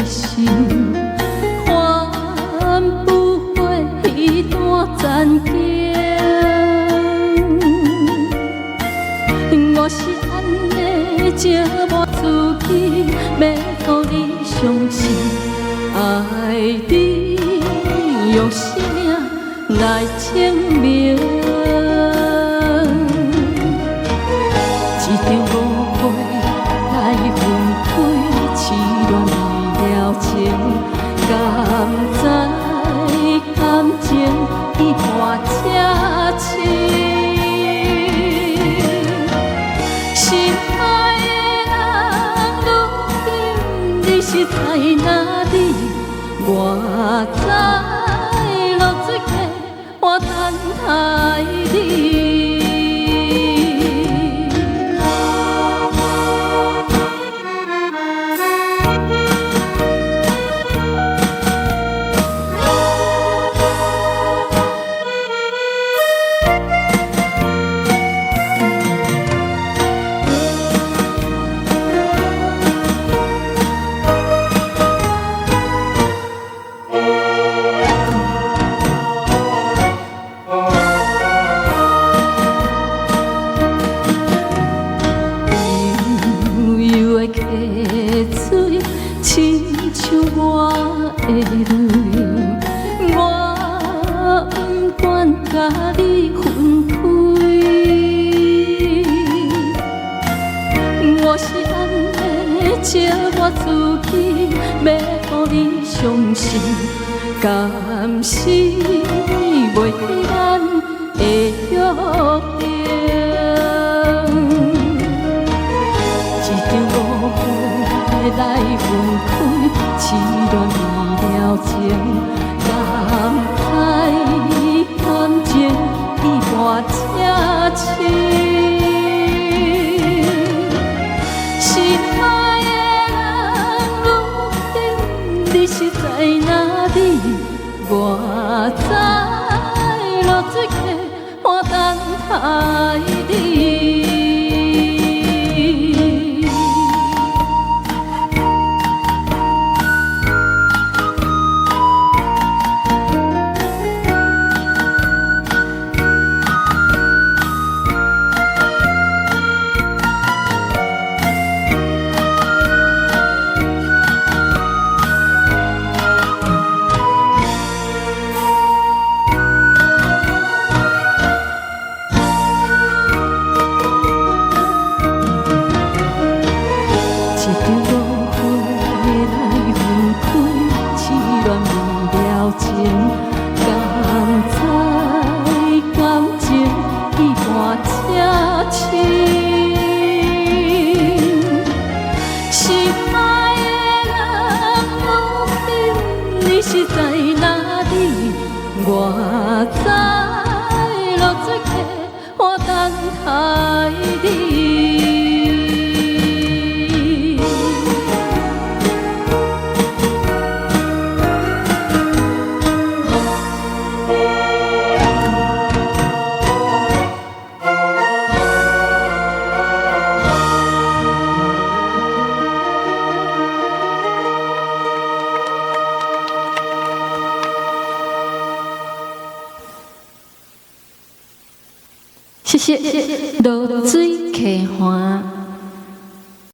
心，换不回彼段残景。我是安尼寂寞自己，要互你相信，爱你用生命来证明。一场误会来分开，痴恋未了情，甘知感情已换这深。心爱的人，如今你是在哪里？我知落水客，我等待你。亲像我的泪，我不愿甲你分开。我是安尼寂寞自己，要互你相信，甘是袂记咱的约定。一场误会来分开，痴恋未了情，甘知感情已换这深。心爱的人，如今你是在哪里？我知落水客，我等待你。一场误会来分开，痴恋未了情，甘知感情已换这深。心爱的人，如今你是在哪里？我知落水客，我等待你。谢谢，落水客花。